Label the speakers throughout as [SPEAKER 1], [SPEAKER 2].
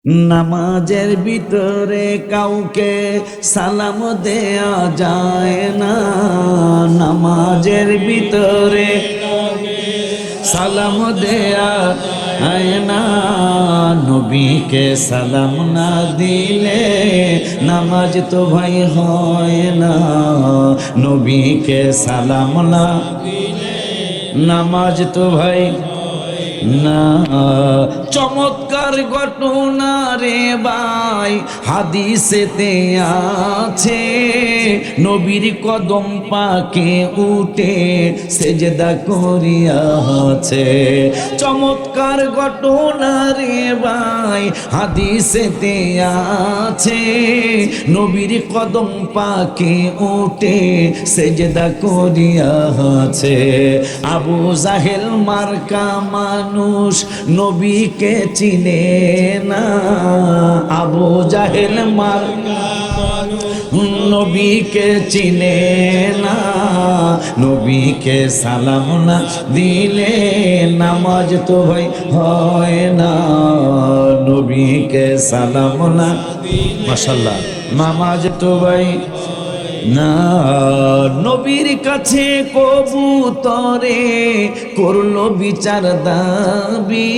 [SPEAKER 1] নামাজের ভিতরে কাউকে সালাম দেয়া যায় না। নামাজের ভিতরে সালাম দেয়া যায় না। নবীকে সালাম না দিলে নামাজ তো ভাই হয় না। নবীকে সালাম না দিলে নামাজ তো ভাই না। চমৎকার ঘটনা রে ভাই হাদিসেতে আছে, নবীর কদম পাকে উঠে সেজদা করিয়াছে। চমৎকার ঘটনা রে ভাই হাদিসেতে আছে, নবীর কদম পাকে উঠে সেজদা করিয়াছে। আবু জাহেল মার্কা মানুষ নবীকে চিনে না। আবু জাহেল মার্কা নবীকে চিনে না। নবীকে সালাম না দিলে নামাজ তো ভাই হয় না। নবীকে সালাম না মাশাআল্লাহ নামাজ তো ভাই না। নবীর কাছে কবুতরে করলো বিচার দাবি,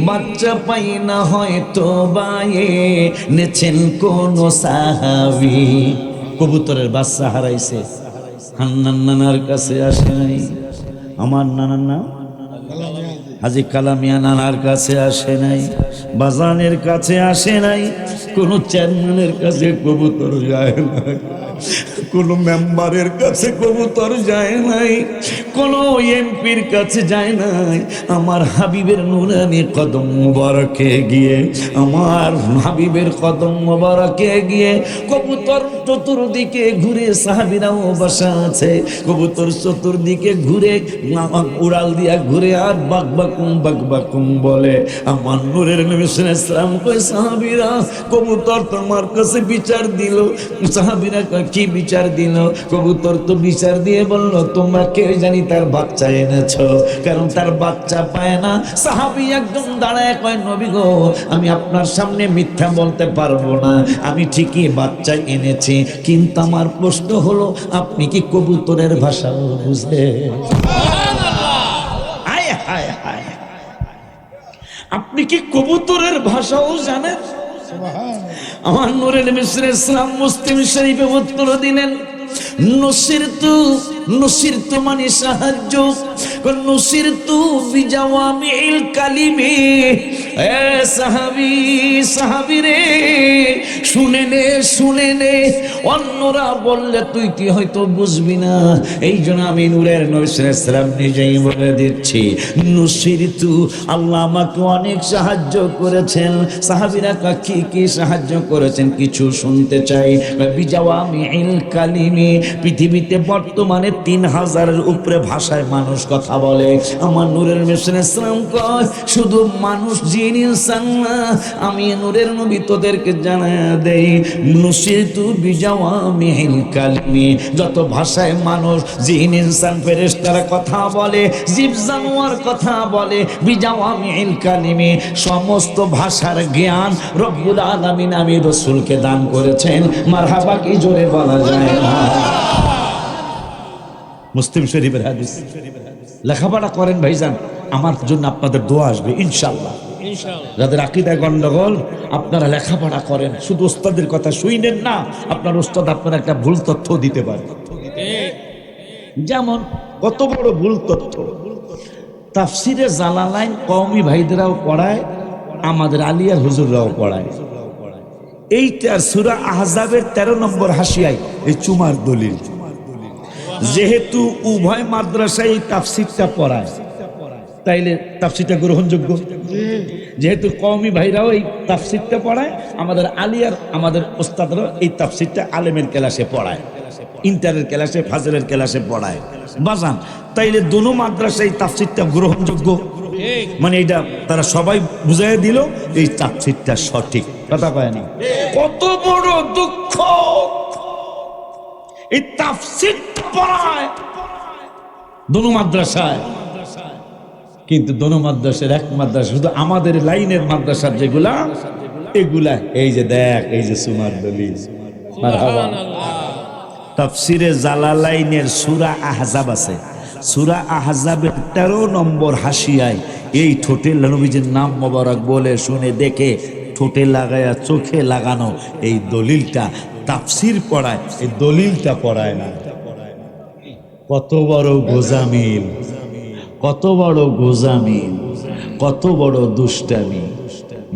[SPEAKER 1] বাচ্চা পাই না হয়তো বায়ে নেছেন কোন সাহাবী। কবুতরের বাচ্চা হারাইছে, হান্নান নানার কাছে আসে নাই। আমার নানার নাম হাজী কালামিয়া নানার কাছে আসে নাই, বাজানের কাছে আসে নাই, কোন চেয়ারম্যানের কাছে কবুতর যায় নাই, কোন মেম্বারের কাছে কবুতর যায় নাই, কোন এমপির কাছে যায় নাই। আমার হাবিবের নুরানি কদম মোবারকে গিয়ে, আমার হাবিবের কদম মোবারকে গিয়ে কবুতর চতুর্দিকে ঘুরে, সাহাবীরাও বসা আছে, কবুতর চতুর্দিকে ঘুরে উড়াল দিয়া ঘুরে আর বাকবাকুম বলে। আমার নূরের নবী সাল্লাল্লাহু আলাইহি ওয়াসাল্লাম কই সাহাবীরা কবুতর তোমার কাছে বিচার দিল। সাহাবীরা কয় কি বিচার দিল? কবুতর তো বিচার দিয়ে বলল তোমরা কে জানি তার বাচ্চা এনেছো, কারণ তার বাচ্চা পায় না। সাহাবী একদম দাঁড়ায় কয় নবী গো, আমি আপনার সামনে মিথ্যা বলতে পারবো না, আমি ঠিকই বাচ্চা এনেছি, কিন্তু আমার প্রশ্ন হলো আপনি কি কবুতরের ভাষা বুঝে? আপনি কি কবুতরের ভাষাও জানেন? আমার নূরের নবী সাল্লাল্লাহু আলাইহি ওয়াসাল্লাম মুসলিম শরীফে উত্তর দিলেন, নুসিরতু মানে সাহায্য, নুসিরতু বিজাওয়ামিল কালিমে। এ সাহাবী রে শুনে নে, অন্যরা বললে তুই কি হয়তো বুঝবি না, এই জন্য আমি নূরের নবী সাল্লাল্লাহু আলাইহি ওয়াসাল্লাম নিজেই বলে দিচ্ছি, নুসিরতু আল্লাহ আমাকে অনেক সাহায্য করেছেন। সাহাবীরা কি সাহায্য করেছেন কিছু শুনতে চাই। বিজাওয়ামিল কালিমে, পৃথিবীতে বর্তমানে 3000-এর উপরে ভাষায় মানুষ কথা বলে। আমার নূরের নবী সাল্লাল্লাহু আলাইহি ওয়াসাল্লাম কয় শুধু মানুষ জিন ইনসান না, আমি নূরের নবী তোদেরকে জানায়া দেই, নুসিরতু বিজাওয়ামিল কালিমে, যত ভাষায় মানুষ জিন ইনসান ফেরেশতারা কথা বলে, জীব জানোয়ার কথা বলে, বিজাওয়ামিল কালিমে সমস্ত ভাষার জ্ঞান রব্বুল আলামিন আমি রাসূলকে দান করেছেন। মারহাবা কি জোরে বলা যায় না? মুসলিম শরীফের হাদিস। লেখাপড়া করেন ভাইজান, আমার জন্য আপনাদের দোয়া আসবে ইনশাআল্লাহ। যাদের আকীদায় গন্ডগোল আপনারা লেখাপড়া করেন, শুধু ওস্তাদের কথা শুনেন না, আপনার ওস্তাদ আপনার একটা ভুল তথ্য দিতে পারে। যেমন কত বড় ভুল তথ্য, তাফসিরে জালালাইন কওমি ভাইদেরাও পড়ায়, আমাদের আলিয়ার হুজুররাও পড়ায়। এইটার সূরা আহজাবের 13 নম্বর হাসিয়ায় এই চুমার দলিল। যেহেতু উভয় মাদ্রাসায় এই তাফসিরটা পড়ায়, তাইলে তাফসিরটা গ্রহণযোগ্য। যেহেতু কওমি ভাইরাও এই তাফসিরটা পড়ায়, আমাদের আলিয়ার আমাদের ওস্তাদরাও এই তাফসিরটা আলেমের ক্লাসে পড়ায়, ইন্টারের ক্লাসে, ফাজরের ক্লাসে পড়ায়। বাজান তাইলে দোনো মাদ্রাসায় এই তাফসিরটা গ্রহণযোগ্য, মানে এটা তারা সবাই বুঝাই দিল এই তাফসিরটা সঠিক। কথা কয় না? কত বড় দুঃখ, এই তাফসীর পড়ায় দোনো মাদ্রাসায়, কিন্তু দোনো মাদ্রাসার এক মাদ্রাসা শুধু আমাদের লাইনের মাদ্রাসার যেগুলা এগুলা এই যে দেখ, এই যে সুমার দলিল। মারহাবা। তাফসিরে জালালাইনের সূরা আহজাব আছে, সূরা আহজাবের 13 নম্বর হাসিয়ায় এই ঠোঁটে নবীজির নাম মোবারক বলে শুনে দেখে ঠোঁটে লাগায়া চোখে লাগানো এই দলিলটা তাফসির পড়ায়, এই দলিলটা পড়ায় না। কত বড় গোজামিল, কত বড় গোজামিল, কত বড় দুষ্টামি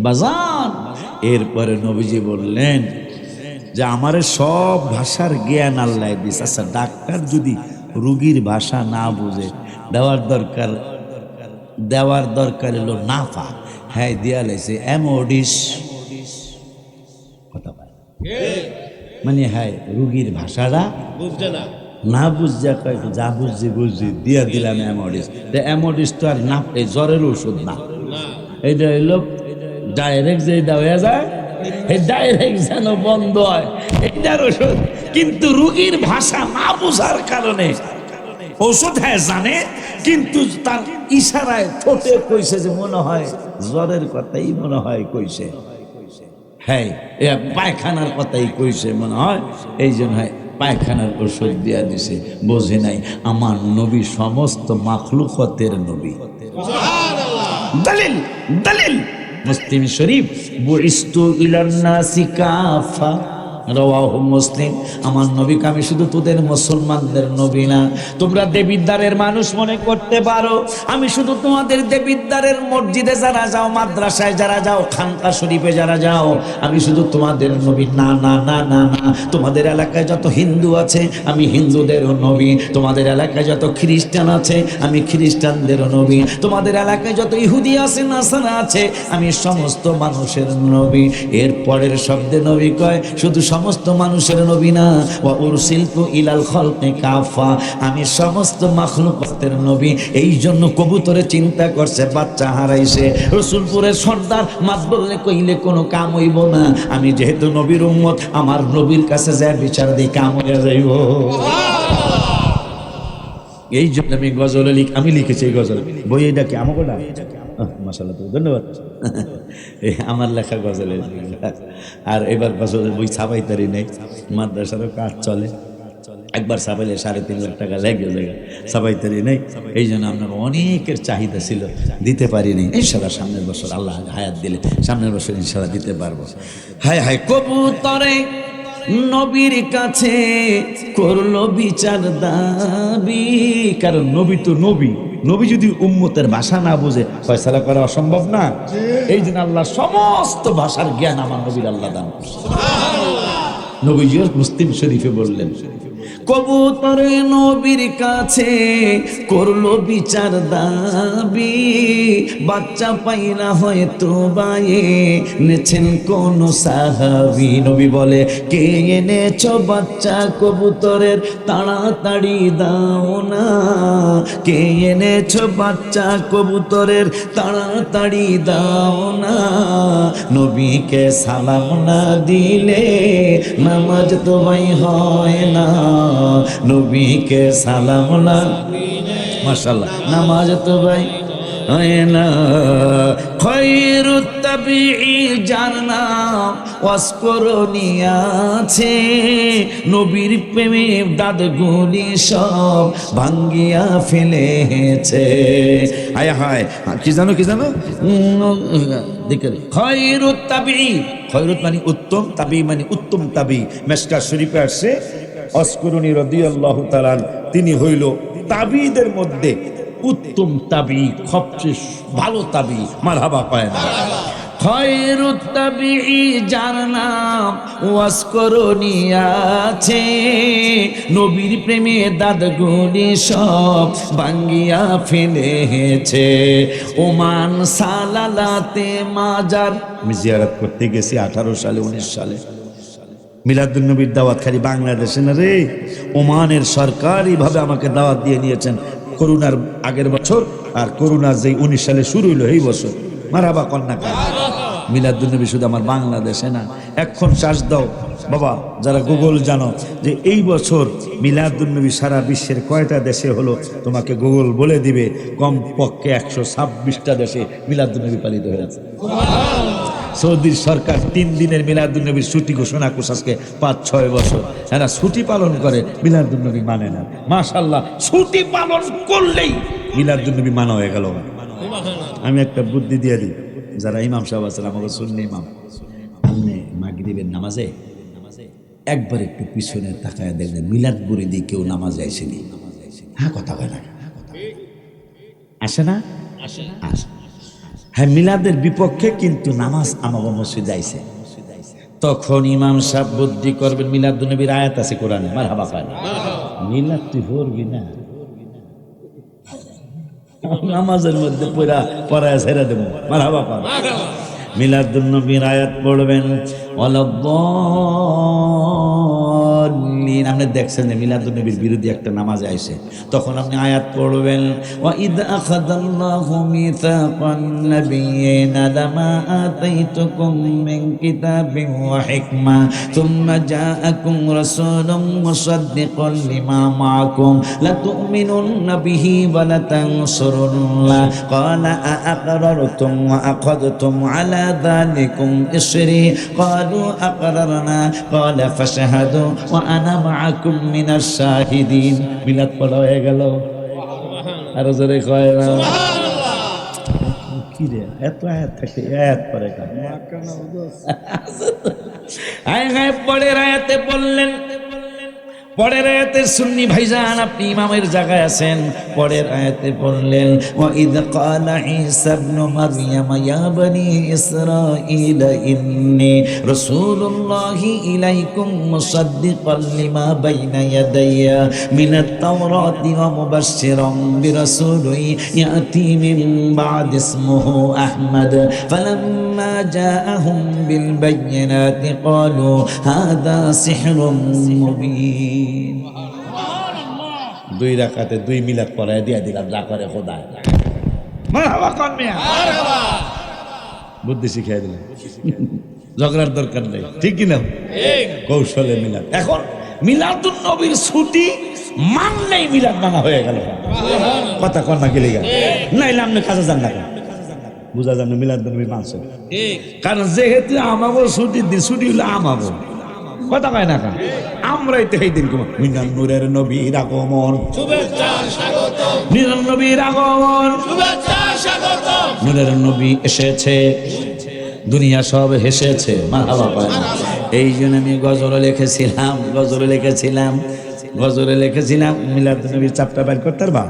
[SPEAKER 1] বাজান। এরপরে নবীজি বললেন যে আমারে সব ভাষার জ্ঞান আল্লাহ দিস। আচ্ছা, ডাক্তার যদি রুগীর ভাষা না বুঝে, দেওয়ার দরকার এলো নাফা, হ্যাঁ দিয়া লাইছে এমওডিস কথা পায়, মানে হ্যাঁ রুগীর ভাষাটা বুঝছে না, না বুঝছে কয় যা বুঝছি দিয়া দিলাম এমওডিস। এমওডিস তো আর না, এই জ্বরের ওষুধ না, এইটা হইলো ডাইরেক্ট যে দেওয়া যায়, এই ডাইরেক্ট যেন বন্ধ হয় এইটার ওষুধ। কিন্তু রুগীর ভাষা না বুঝার কারণে ঔষধ হ্যাঁ জানে, কিন্তু তার ইশারায় ঠোঁটে কইছে যে মনে হয় জ্বরের কথাই মনে হয় কইছে, হ্যাঁ পায়খানার কথাই কইছে মনে হয়, এই জন্য হয় পায়খানার ওষুধ দিয়া দিছে। বোঝে নাই আমার নবী সমস্ত মাখলুকতের নবী। দলিল দলিল মুসলিম শরীফ, বুইস্তু ইলান নাসি কাফা, রাওয়াহু মুসলিম। আমার নবীকে আমি শুধু তোদের মুসলমানদের নবী না, তোমরা দেবিদ্বারের মানুষ মনে করতে পারো, আমি শুধু তোমাদের দেবিদ্বারের মসজিদে যারা যাও, মাদ্রাসায় যারা যাও, খানকা শরীফে যারা যাও, আমি শুধু তোমাদের নবী না না না না না। তোমাদের এলাকায় যত হিন্দু আছে আমি হিন্দুদেরও নবী, তোমাদের এলাকায় যত খ্রিস্টান আছে আমি খ্রিস্টানদেরও নবী, তোমাদের এলাকায় যত ইহুদি আছে নাসারা আছে আমি সমস্ত মানুষের নবী। এর পরের শব্দে নবী কয় শুধু সমস্ত মানুষের নবী না, ওয়া উরসিলতু ইলাল খালকি কাফা, আমি সমস্ত মাখলুকাতের নবী। এই জন্য কবুতরে চিন্তা করছে বাচ্চা হারাইছে, রসুলপুরের সর্দার মাত বললে কইলে কোনো কাম হইব না, আমি যেহেতু নবীর উম্মত আমার নবীর কাছে যায় বিচার দিয়ে কাম হইয়া যাইব। এই জন্য আমি গজল আমি লিখেছি এই গজল বই, এটা কি আমাকে না মাশাআল্লাহ, তো ধন্যবাদ। আমার লেখা গজলের, আর এবার গজলের বই ছাপাইতারি নেই, মাদ্রাসারও কাজ চলে, একবার ছাপাইলে 3.5 লাখ টাকা লেগে যায়, ছাপাইতারি নেই। এই জন্য আপনার অনেকের চাহিদা ছিল, দিতে পারিনি। ইনশাআল্লাহ সামনের বছর আল্লাহ হায়াত দিলে সামনের বছর ইনশাআল্লাহ দিতে পারবো। হায় হায় কবুতরে নবীর কাছে করলো বিচার দাবি, কারণ নবী তো নবী, নবী যদি উম্মতের ভাষা না বুঝে ফয়সালা করা অসম্ভব না। এই জন্য আল্লাহ সমস্ত ভাষার জ্ঞান আমার নবীর আল্লাহ দান করছে। নবীজি মুসলিম শরীফে বললেন কবুতরে নবীর কাছে করলো বিচার দাবি, বাচ্চা পাইলা হয়তো বায়ে নেছেন কোন সাহাবী। নবী বলে কে এনেছো বাচ্চা কবুতরের তাড়াতাড়ি দাও না, কে এনেছো বাচ্চা কবুতরের তাড়াতাড়ি দাও না, নবীকে সালাম না দিলে নামাজ তো ভাই হয় না, নবীকে সালাম না, মাশাআল্লাহ নামাজ তো ভাই হয় না। খৈরুত তাবিঈ যার নাম ওয়াসকরণী আছে, নবীর প্রেমে দাঁতগুলি সব ভাঙ্গিয়া ফেলেছে। হায় হায় কি জানো কি জানো, দেখে খৈরুত তাবিঈ, খৈরুত মানে উত্তম, তাবিঈ মানে উত্তম তাবিঈ। মেশকাত শরীফে আসছে ওয়াসকরণী রাদিয়াল্লাহু তাআলা তিনি হইল তাবিঈদের মধ্যে উত্তম তাবিঈ, সবচেয়ে ভালো তাবিঈ। মারহাবা কয় না। খৈরুত তাবিঈ যার নাম ওয়াসকরণী আছে, নবীর প্রেমে দাঁতগুলি সব ভাঙ্গিয়া ফেলেছে। ওমান সালালাতে মাজার, আমি জিয়ারত করতে গেছি 18 সালে 19 সালে। মিলাদুন্নবীর দাওয়াত খালি বাংলাদেশে না রে, ওমানের সরকারিভাবে আমাকে দাওয়াত দিয়ে নিয়েছেন করোনার আগের বছর, আর করোনা যে 19 সালে শুরু হইলো এই বছর। মারহাবা কন্যা কা মিলাদুন্নবী শুধু আমার বাংলাদেশে না। এখন শ্বাস দাও বাবা, যারা গুগল জানো যে এই বছর মিলাদুন্নবী সারা বিশ্বের কয়টা দেশে হলো, তোমাকে গুগল বলে দিবে। কমপক্ষে 126টা দেশে মিলাদুন্নবী পালিত হয়েছে। সৌদির সরকার 3 দিনের মিলাদুন্নবীর ছুটি ঘোষণা করছে আজকে 5-6 বছর। এরা ছুটি পালন করে, মিলাদুন্নবী মানে না। মাশাআল্লাহ, ছুটি পালন করলেই মিলাদুন্নবী মানা হয়ে গেল। আমি একটা বুদ্ধি দিয়ে দিই, যারা ইমাম সাহেব আছেন, আমাকে সুন্নি ইমাম, আপনি মাগরিবের নামাজে একবার একটু পিছনে তাকায় দেখবেন মিলাদ বুরিদি কেউ নামাজে আসেনি। হ্যাঁ, কথা কয় না, আসে না? আসে। হ্যাঁ, মিলাদের বিপক্ষে কিন্তু নামাজ আমাকে মসজিদে আইছে। তখন ইমাম সাহেব বুদ্ধি করবেন, মিলাদুন্নবীর আয়াত আছে কোরআনে, মারহাবা কয় না, মিলাদ তুই পড়বি না, নামাজের মধ্যে পড়ায় ছেড়ে দেবো, মারহাবা কয়। মিলাদুন্নবীর আয়াত পড়বেন, আপনি দেখছেন মিলাদুন্নবীর বিরোধী একটা নামাজে আইছে, তখন আপনি আয়াত পড়বেন, ওয়া ইদ আখাযাল্লাহু মিসাকান নাবিয়্যিনা লামা আতাইতুকুম মিন কিতাবিন ওয়া হিকমা সুম্মা জাআকুম রাসূলুম মুসাদ্দিকুন লিমা মাআকুম লাতু'মিনুন্না বিহি ওয়া লাতানসুরুল্লাহ ক্বালা আ'আকরারতুম ওয়া আখাযতুম আলা যালিকুম ইসরি ক্বালু আকরারনা ক্বালা ফাশহাদু ওয়া আনা মাআকুম মিনাশ শাহিদিন। মিলাদ পড়া হয়ে গেল। আর জোরে কয় না সুবহানাল্লাহ। কি রে, এত আয়াত থাকে, আয়াত পড়ে কেন? আয় পরের আয়াতে বললেন, পরের আয়াতে সুন্নি ভাইজান আপনি ইমামের জায়গায় আছেন, পরের আয়াতে বললেন, ওয়া ইদ ক্বালা ঈসা ইবনু মারইয়াম ইয়া বনি ইসরাঈল ইন্নী রাসূলুল্লাহি ইলাইকুম মুসাদ্দিকান লিমা বাইনা ইয়াদাইয়া মিনাত তাওরাতি ওয়া মুবাশশিরান বিরাসূলিন ইয়াতি মিন বা'দ ইসমুহু আহমদ ফালাম্মা জাআহুম বিল বায়িনাতি ক্বালু হাযা সিহরুম মুবিন। 2 রাকাতে 2 মিলাদ পড়ায় দিয়া দিলাম, যা করে খোদা। মারহাবা কোন মিয়া, মারহাবা, বুদ্ধি শিখিয়ে দিলেন, ঝগড়ার দরকার নেই, ঠিক কি না? ঠিক, কৌশলে মিলাদ। এখন মিলাদুন নবীর ছুটি মানলেই মিলাদ মানা হয়ে গেল। কথা কন না গেলে নাইলে আপনি কাজে যান না, বুঝা যান না মিলাদুন নবী মানছে, কারণ যেহেতু আমাগো ছুটির দিন, ছুটি হলো আমাগো, কথা কয় না, আমরাই তো এই দিন মিলাদ নূরের নবীর আগমন, শুভেচ্ছা স্বাগতম, নূরের নবীর আগমন, শুভেচ্ছা স্বাগতম, নূরের নবী এসেছে, দুনিয়া সব হেসেছে, মারহাবা পায়। এই জন্য আমি গজলে লিখেছিলাম মিলাদুন নবীর চাপটা বাইর করতে পারবা,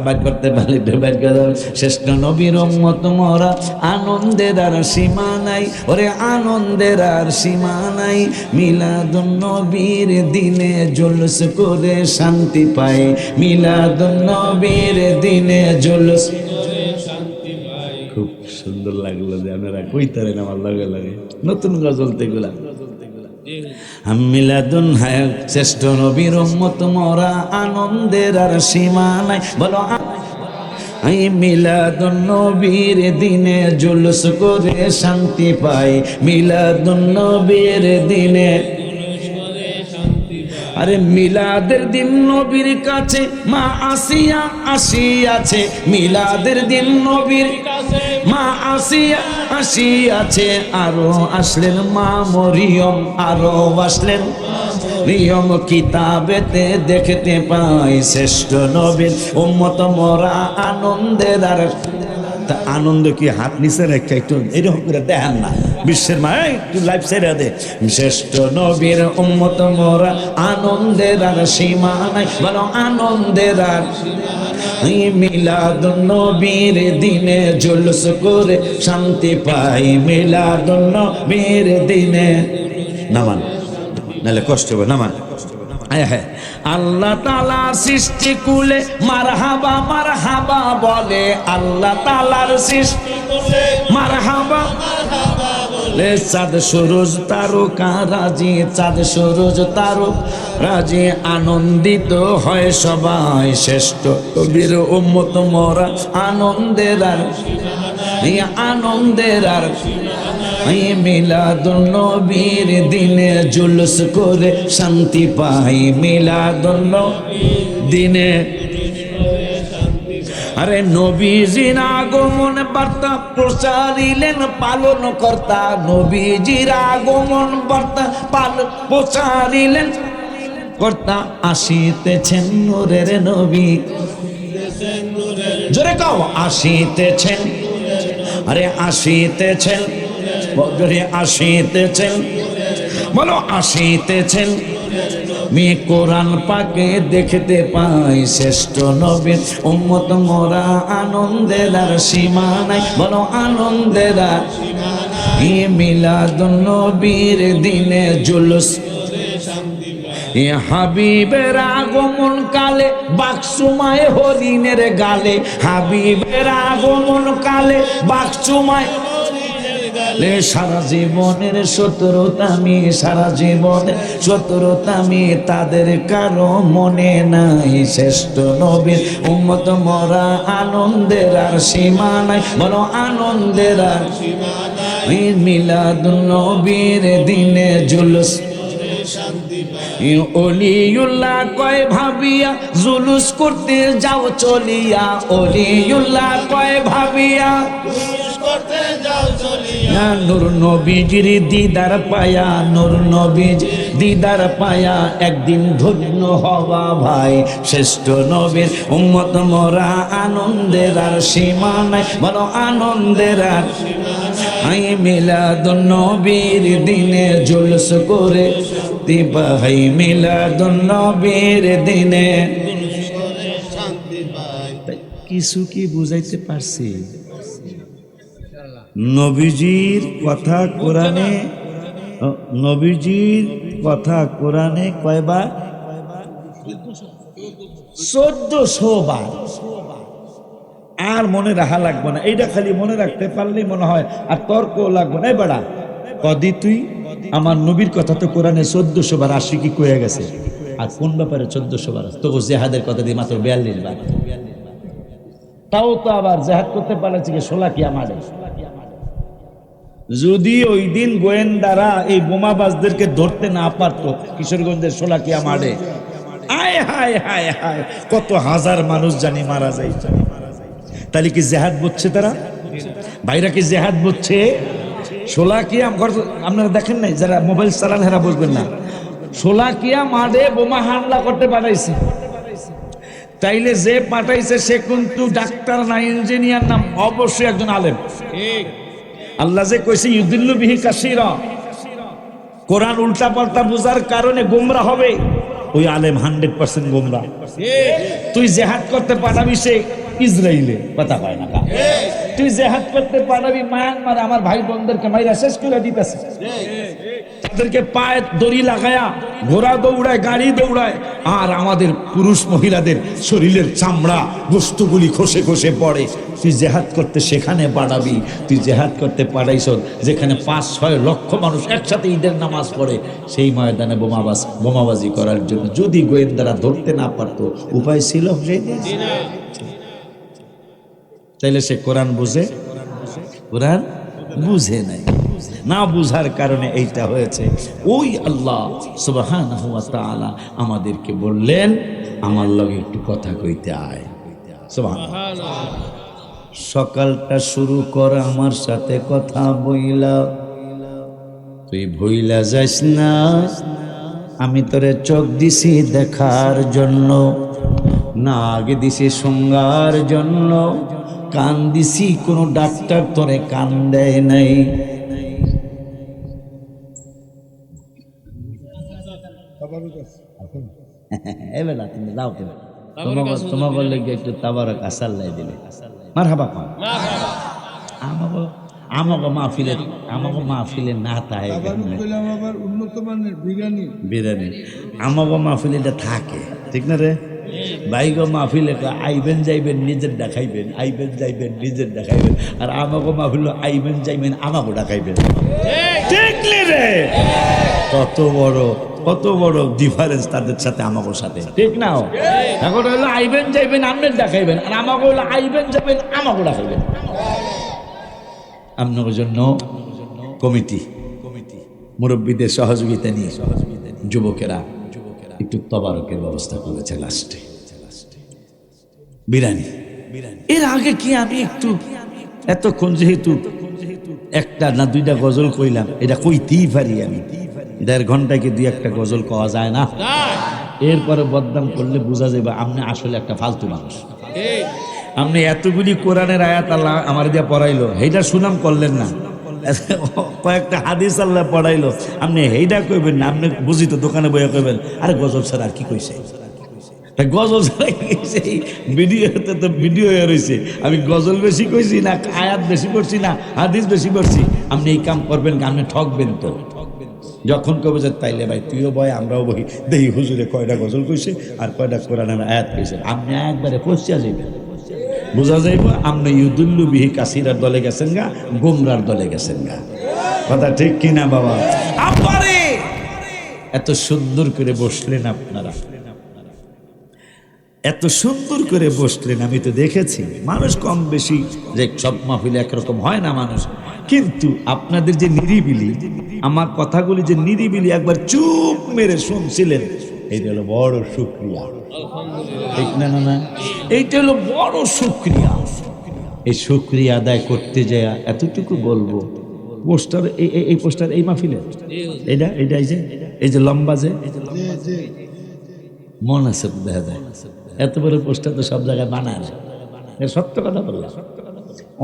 [SPEAKER 1] বাইর করতে পারলে বাইর করে। শ্রেষ্ঠ নবীর উম্মত মোরা, আনন্দের আর সীমা নাই, ওরে আনন্দের আর সীমা নাই, মিলাদুন নবীর দিনে জুলুস করে শান্তি পাই, মিলাদুন নবীর দিনে জুলুস করে শান্তি পাই। খুব সুন্দর লাগলো যে আপনারা কইতারেন আমার লাগে লাগে নতুন গজল তেগুলা। মিলাদুন হায় শ্রেষ্ঠ নবীর উম্মত মোরা, আনন্দের আর সীমা নাই, বলো মিলাদুন নবীর দিনে জুলুস করে শান্তি পাই, মিলাদুন নবীর দিনে। আরে মিলাদের দিন নবীর কাছে মা আসিয়া আসিয়াছে, মিলাদের দিন নবীর কাছে মা আসিয়া আসিয়াছে, আরো আসলেন মা মরিয়ম, আরো আসলেন মরিয়ম, কিতাবেতে দেখতে পাই শ্রেষ্ঠ নবীর উম্মত মোরা, আনন্দের আর আনন্দ কি হাত নিচে রেখে একটু এরকম করে দেখেন না, বিশ্বের মা একটু লাইফ ছেড়ে দে, শ্রেষ্ঠ নবীর উম্মত মোরা, আনন্দের আর সীমা নাই, বলো আনন্দের আর। মিলাদুন নবীর দিনে জুলুস করে শান্তি পাই, মিলাদুন নবীর দিনে। নামান নাহলে কষ্ট হবে, নামান। হ্যাঁ, আল্লাহ তাআলার সৃষ্টি কুলে মারহাবা মারহাবা বলে, আল্লাহ তাআলার সৃষ্টি কুলে মারহাবা মারহাবা বলে, চাঁদ সূরজ তারকা রাজি, চাঁদ সূরজ তারকা রাজি, আনন্দিত হয় সবাই, শ্রেষ্ঠ নবীর উম্মত মোরা, আনন্দের আর আনন্দের আর। মিলাদুন নবীর দিনে জুলুস করে শান্তি পাই, মিলাদুন নবীর দিনে। আরে নবীজির আগমন বার্তা প্রচারিলেন পালন কর্তা, নবীজির আগমন বার্তা প্রচারিলেন কর্তা, আসিতেছেন নূরের নবী, জোরে কাও আসিতেছেন, আরে আসিতেছেন, জোরে আসিতেছেন, বলো আসিতেছেন। আমি কোরআন পাকে দেখতে পাই শ্রেষ্ঠ নবীর উম্মত মোরা, আনন্দের আর সীমা নাই, বলো আনন্দের আর মিলাদুন নবীর দিনে জুলুস, হাবিবের আগমন কালে বাকসুমায় হরিণের গালে, হাবিবের আগমন কালে বাকসুমায় সারা জীবনের শত্রুতামি, সারা জীবনের শত্রুতামি তাদের কারো মনে নাই, শ্রেষ্ঠ নবীর উম্মত মোরা, আনন্দের আর সীমা নাই, বলো আনন্দের আর মিলাদুন নবীর দিনে জুলুস, ওলিউল্লাহ কয় ভাবিয়া জুলুস করতে যাও চলিয়া, ওলিউল্লাহ কয় ভাবিয়া নূর নবীজির দিদার পায়া, নূর নবীজ দিদার পায়া একদিন ধন্য হওয়া ভাই, শ্রেষ্ঠ নবীর উম্মত মোরা, আনন্দের আর সীমা নাই, বলো আনন্দের আর আই মিলাদুন নবীর দিনে জুলুস করে ভাই, মিলাদুন নবীর দিনে কিছু কি বুঝাইতে পারছি? নবীজির কথা কোরআনে, নবীজির কথা কোরআনে কয়বার? 1400 বার। আর মনে রাখা লাগবে না, এইটা খালি মনে রাখতে পারলেই মনে হয় আর তর্ক লাগবে না। বেড়া কদি তুই আমার নবীর কথা তো কোরআনে 1400 বার আশিকি কয়ে গেছে, আর কোন ব্যাপারে 1400 বার? তো জেহাদের কথা দিয়ে মাত্র 42 বার, তাও তো আবার জেহাদ করতে পারছে কি শোলাকিয়া মারে। যদি ওই দিন গোয়েন্দারা এই বোমাবাজদেরকে ধরতে না পারতো কিশোরগঞ্জের শোলাকিয়া মারে, আয় হায় হায় হায় কত হাজার মানুষ জানি মারা যায়। তাহলে কি জেহাদ বুঝছে তারা? ভাইরা কি জেহাদ বুঝছে? শোলাকিয়া আপনারা দেখেন নাই, যারা মোবাইল চালান হেরা বুঝবেন না। শোলাকিয়া মাঠে বোমা হামলা করতে পাঠাইছে, তাইলে যে পাঠাইছে সে কিন্তু ডাক্তার না ইঞ্জিনিয়ার না, অবশ্যই একজন আলেম। আল্লাহ যে কইছে ইউদিল্লু বিহি কাসীরা, কোরআন উল্টা পাল্টা বুঝার কারণে গোমরা হবে, ওই আলেম 100% গোমরা। তুই জেহাদ করতে পাঠাবি সে ইসরায়েলে, কথা পায় না। তুই জেহাদ করতে পাঠাবি মায়ানমারে, আমার ভাই বোনদেরকে মাইরা শেষ করে দিতেছে, তাদেরকে পায়ে দড়ি লাগায়া ঘোড়া দৌড়ায়, গাড়ি দৌড়ায়, আর আমাদের পুরুষ মহিলাদের শরীরের চামড়া বস্তুগুলি খসে খসে পড়ে। তুই জেহাদ করতে সেখানে পাঠাবি, তুই জেহাদ করতে পাঠাইছ যেখানে 5-6 লক্ষ মানুষ একসাথে ঈদের নামাজ পড়ে, সেই ময়দানে বোমাবাজি করার জন্য। যদি গোয়েন্দারা ধরতে না পারতো, উপায় ছিল তাইলে সে কোরআন বুঝে? কোরআন বুঝে নাই, না বুঝার কারণে এইটা হয়েছে। ওই আল্লাহ সুবহানাহু ওয়া তাআলা আমাদেরকে বললেন, আমার লগে একটু কথা কইতে আয়। সুবহানাল্লাহ। সকালটা শুরু কর আমার সাথে কথা বইলা, তুই ভইলা যাস না আমি তোরে চোখ দিছি দেখার জন্য, না আগে দিছি সংজ্ঞার জন্য, কান দিছি কোনো ডাক্তার তোরে কান দেয় নাই। এবেলা তুমি যাও, তোমার বললে একটু তাবারক আসাল্লাই দিলে মারহাবা খান। আমাকে মাহফিলে না তাই বিরিয়ানি আমাকে মাহফিলে এটা থাকে, ঠিক না রে ভাই গো? মাহফিলে আইবেন যাইবেন নিজের দেখাইবেন, আইবেন যাইবেন নিজের দেখাইবেন, আর আমাকে মাহফিল আইবেন যাইবেন আমাকে দেখাইবেন, ঠিক রে? কত বড় ডিফারেন্স তাদের সাথে আমাকে সাথে, ঠিক না? এখন হলো আইবেন যাইবেন আপনার দেখাইবেন, আর আমাকে হলো আইবেন যাবেন আমাকে দেখাইবেন। আপনার জন্য কমিটি মুরব্বীদের সহযোগিতা নিয়ে যুবকেরা একটু তবারকের ব্যবস্থা করেছে। লাস্টে বিরিয়ানি এর আগে কি আমি একটু এতক্ষণ যেহেতু একটা না দুইটা গজল কইলাম, এটা কইতেই পারি আমি, 1.5 ঘন্টায় কি 2-1টা গজল কওয়া যায় না? এরপরে বদনাম করলে বোঝা যাবে আপনি আসলে একটা ফালতু মানুষ। আপনি এতগুলি কোরআনের আয়াত আল্লাহ আমার দিয়ে পড়াইলো, এইটা সুনাম করলেন না। কয়েকটা হাদিস আল্লাহ পড়াইলো, আপনি এইটা কইবেন না। আপনি বুঝি তো দোকানে বইয়া কইবেন আরে গজল স্যার আর কি কইছে, গজল ছাড়া এই ভিডিওতে তো ভিডিও হয়ে রয়েছে, আমি গজল বেশি কইছি না আয়াত বেশি পড়ছি না হাদিস বেশি পড়ছি। আপনি এই কাম করবেন, আপনি ঠকবেন তো। যখন কবে যে তাইলে ভাই তুইও বয় আমরাও বই দেখি হুজুরে কয়টা গজল কইছে আর কয়টা কোরআনের আয়াত কইছে, আপনি একবারে পৌঁছা যাইবেন, বোঝা যাইব আপনি ইউদুল্লু বিহি কাসিরার দলে গেছেন গা, গোমরার দলে গেছেন গা। কথা ঠিক কিনা বাবা? আপারে এত সুন্দর করে বসলেন আপনারা, এত সুন্দর করে বসলেন। আমি তো দেখেছি মানুষ কম বেশি যে সব মাহফিলে একরকম হয় না মানুষ, কিন্তু আপনাদের যে নিরিবিলি, আমার কথাগুলি যে নিরিবিলি একবার চুপ মেরে শুনছিলেন, এইটা হলো বড় শুকরিয়া। ঠিক না? না না, এইটা হলো বড় শুকরিয়া। এই শুকরিয়া আদায় করতে যায় এতটুকু বলবো, পোস্টার এই পোস্টার এই মাহফিলে এটা এটা এই যে লম্বা যে মন আছে দেখা যায়, এত বড় পোস্টার তো সব জায়গায় বানায় না, সত্য কথা বললাম।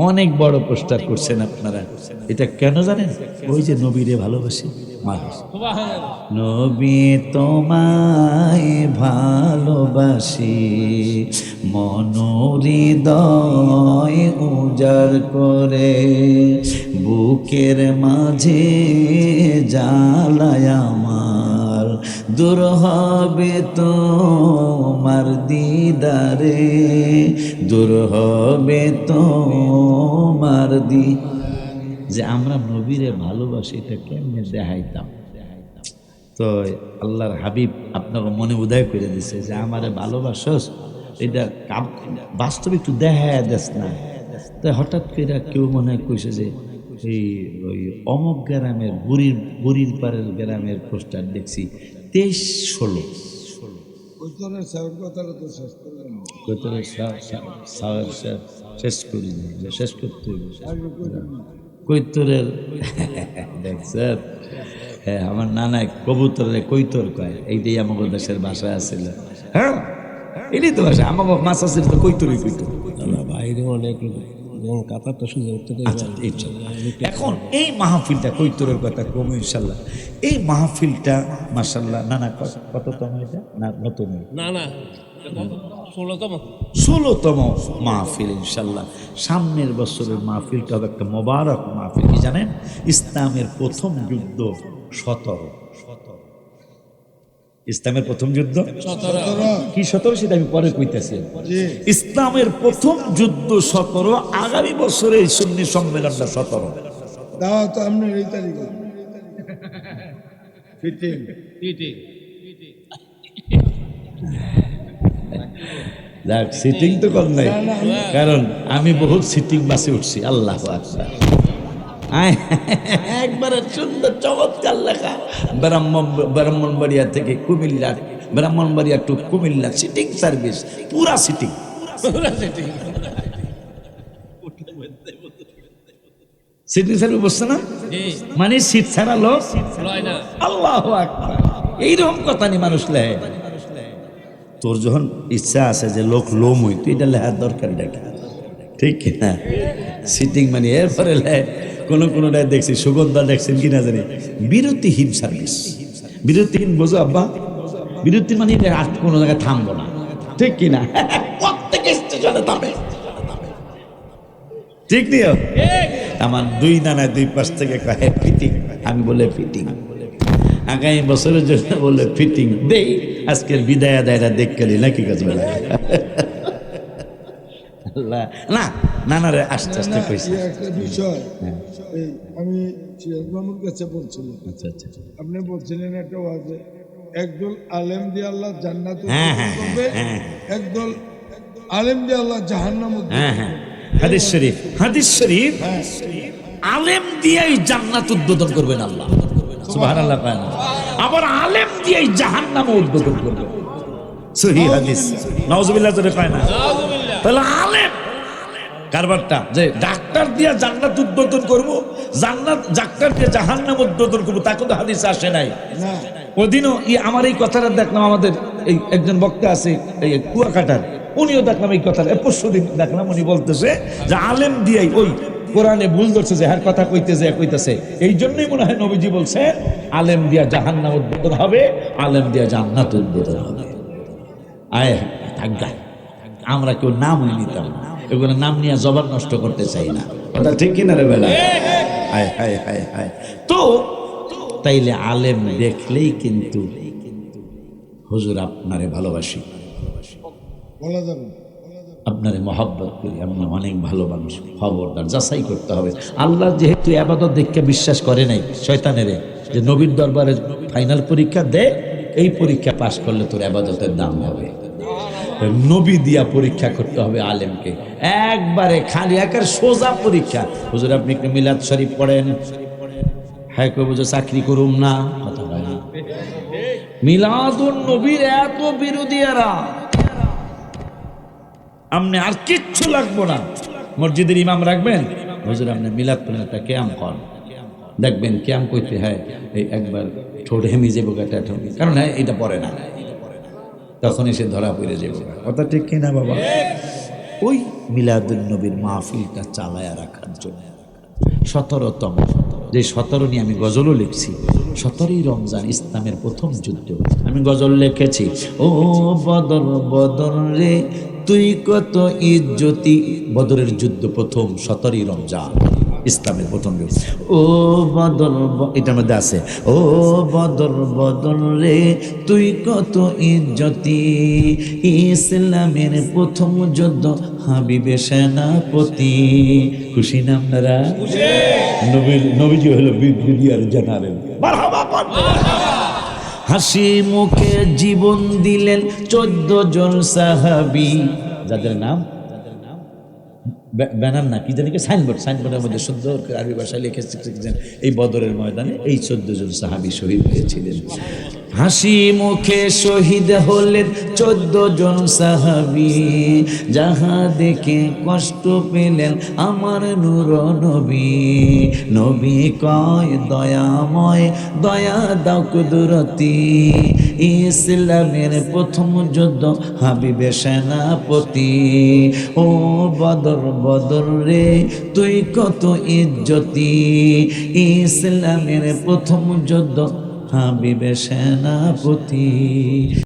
[SPEAKER 1] অনেক বড় পোস্টার করছেন আপনারা, এটা কেন জানেন? ওই যে নবীরে ভালোবাসি মানুষ, নবী তোমায় ভালোবাসি মনোহৃদয় উজাড় করে, বুকের মাঝে জ্বালায় আমার, দূর হবে তোমার দিদারে, দূর হবে তোমার যে আমরা নবীরে ভালোবাসি এটা কেমনে দেখাইতাম? তো আল্লাহর হাবিব আপনাকে মনে উদয় করে দিছে যে আমারে ভালোবাসস, এটা বাস্তবে একটু দেখায় দেস না। তো হঠাৎ করে কেউ মনে হয় কইছে যে এই ওই অমুক গ্রামের বুড়ির পাড়ের গ্রামের পোস্টার দেখছি 23-16 শেষ করি শেষ করতে কৈতরের দেখছেন? হ্যাঁ, আমার নানা কবুতরের কৈতর কয়, এইটাই আমাকে দেশের ভাষা আছিল। হ্যাঁ, এটাই তো ভাষা আমাকে মাছ আছে তো কৈতরই কৈতর। বাইরে অনেক কাতারটা সুযোগ। এখন এই মাহফিলটা কৈতরের কথা কম ইনশাল্লাহ, এই মাহফিলটা মাশাল্লাহ নানা কততম এটা না নতুন না 16তম মাহফিল ইনশাল্লাহ। সামনের বছরের মাহফিলটা হবে একটা মোবারক মাহফিল। কি জানেন? ইসলামের প্রথম যুদ্ধ 17, ইসলামের প্রথম যুদ্ধ 17 কি 17 সেটা আমি পরে কইতেছি। ইসলামের প্রথম যুদ্ধ 17, আগামী বছরে এই সুন্নি সম্মেলনটা 17। দাওয়াত আপনার এই তারিখে ফিটিং দেখ, সিটিং তো কম নাই, কারণ আমি বহুত সিটিং বাসে উঠছি। আল্লাহ আকবার। একবারে সুন্দর চমৎকার লেখা, ব্রাহ্মণবাড়িয়া থেকে Comilla, Brahmanbaria to Comilla sitting service, পুরা সিটিং। সিটিং সার্ভিস বসছে না, মানে সিট ছাড়া লোক। আল্লাহ আকবার। এইরকম কথা নি মানুষ লেহে। তোর যখন ইচ্ছা আছে যে লোক লোম হই, তুই এটা লেহার দরকার দেখা, ঠিক কিনা? সিটিং মানে এরপরে লেহে। কোনোটায় দেখছি, সুগন্ধা দেখছেন কিনা জানি, বিরতিহীন সার্ভিস। বিরতিহীন বোঝো আব্বা? বিরতি মানে আর কোনো জায়গায় থামবো না, ঠিক কিনা? প্রত্যেক স্টেশনে থামে, ঠিক নিও। আমার দুই নানায় দুই পাশ থেকে কয় ফিটিং, আমি বলে ফিটিং। আগামী বছরের জন্য বলে ফিটিং দেই। আজকের বিদায় দায়রা দেখে নাকি কাজ বেলা না না রে, আস্তে আস্তে কইছি একটা বিষয়। আমি সিরাজুর কাছে বলছিলাম, আচ্ছা আচ্ছা, আপনি বলছিলেন একটা ওয়াজে একদল আলেম দিয়ে আল্লাহ জান্নাত করবে, একদল আলেম দিয়ে আল্লাহ জাহান্নাম করবে। হাদিস শরীফ, হাদিস শরীফ, আলেম দিয়েই জান্নাত উদ্বোধন করবেন আল্লাহ সুবহানাল্লাহ। আবার আলেম দিয়েই জাহান্নাম উদ্বোধন করবেন। সহিহ হাদিস, নাউজুবিল্লাহ জোরে কয় না। তাহলে আলেম কারবারটা যে ডাক্তার দিয়ে জান্নাত উদ্বোধন করবো, জান্নাত ডাক্তার দিয়ে জাহান্নাম উদ্বোধন করবো, তা কিন্তু হাদিসে আসে নাই। ওদিনও আমার এই কথাটা দেখলাম, আমাদের এই একজন বক্তা আছে এই কুয়াকাটার, উনিও দেখলাম এই কথাটা, পরশুদিন দেখলাম উনি বলতেছে যে আলেম দিয়েই ওই কোরআনে ভুল ধরছে যে হার কথা কইতেছে এই জন্যই মনে হয় নবীজি বলছে আলেম দিয়া জাহান্নাম উদ্বোধন হবে, আলেম দিয়া জান্নাত উদ্বোধন হবে। আয় থাকগা, আমরা কেউ নামই নিতাম না, এগুলো নাম নিয়ে জবান নষ্ট করতে চাই না, কথা ঠিক কিনা রে বেলা? হায় হায় হায় হায়। তো তাইলে আলেম দেখলেই কিন্তু হুজুর আপনারে ভালোবাসি, আপনারে মহব্বত করি, আপনি অনেক ভালো মানুষ, খবরদার যাচাই করতে হবে। আল্লাহ যেহেতু ইবাদত দেখে বিশ্বাস করে নাই শয়তানেরে, যে নবীর দরবারে ফাইনাল পরীক্ষা দে, এই পরীক্ষা পাশ করলে তোর ইবাদতের দাম হবে। নবী দিয়া পরীক্ষা করতে হবে আলেমকে, একবারে খালি একের সোজা পরীক্ষা। হুজুর আপনি একটু মিলাদ শরীফ পড়েন, হ্যাঁ কই বুঝো চাকরি করুম না, কথা হয় না। মিলাদুন নবীর এত বিরোধী এরা, আপনি আর কিচ্ছু লাগবো না, মসজিদের ইমাম রাখবেন, হুজুর আপনি মিলাদ পড়েন, একটা ক্যাম্প কর, দেখবেন ক্যাম্প করতে হয় এই একবার ঠোঁট হেমি যাবো, কারণ হ্যাঁ এটা পড়ে না, তখন এসে ধরা পড়ে যাবো, কথা ঠিক কিনা বাবা? ওই মিলাদুন নবীর মাহফিলটা চালায়া রাখার জন্য 17তম, যে 17 নিয়ে আমি গজলও লিখছি, 17ই রমজান ইসলামের প্রথম যুদ্ধ, আমি গজল লিখেছি। ও বদর বদর রে তুই কত ইজ্জতি, বদরের যুদ্ধ প্রথম 17ই রমজান ইসলামের প্রথম যুদ্ধ। ও বদর, এটার মধ্যে আছে, ও বদর বদর রে তুই কত ইজ্জতি, ইসলামের প্রথম যুদ্ধ হাবিবে সেনাপতি। খুশি না আপনারা? নবীজি হলো ব্রিগেডিয়ার জেনারেল। হাসি মুখে জীবন দিলেন 14 জন সাহাবী, যাদের নাম ব্যানার না কি জানি, সাইনবোর্ডের মধ্যে সুন্দর করে আরবি ভাষায় লিখেছেন এই বদরের ময়দানে এই 14 জন সাহাবী শহীদ হয়েছিলেন। হাসি মুখে শহীদ হলেন 14 জন সাহাবী, যাহা দেখে কষ্ট পেলেন আমার নূর নবী। নবী কয় দয়াময় দয়া দাও কুদরতি, ইসলামের প্রথম যুদ্ধ হাবিবে সেনাপতি। ও বদর বদর রে তুই কত ইজ্জতি, ইসলামের প্রথম যুদ্ধ হাবিবে সেনাপতি।